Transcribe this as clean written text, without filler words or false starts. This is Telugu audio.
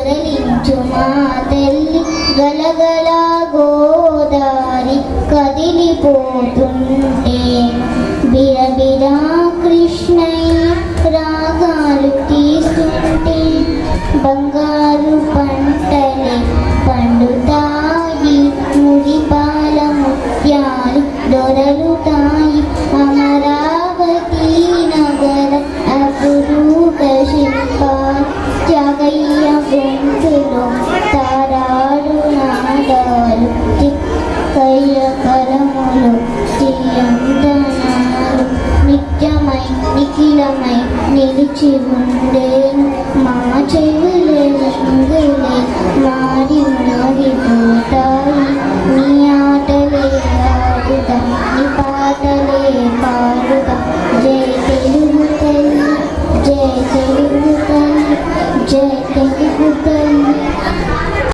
దొరలించు మా తల్లి గలగల గోదారి కదిలిపోతుంటే బిరబిరా కృష్ణయ్య రాగాలు తీస్తుంటే బంగారు పంటలే పండుతాయి మురిపాల ముత్యాలు దొరలుతాయి అమరావతి నగర అపురూప శిల్పాలు త్యాగయ్య గొంతులో తారాడు నాదాలు తిక్కయ్య కలములు తీయందనాలు నిత్యమై నిఖిలమై నిలిచి ఉండేను మా చెవులే మారి మారిపోతాయి నీ ఆటలే ఆడుతా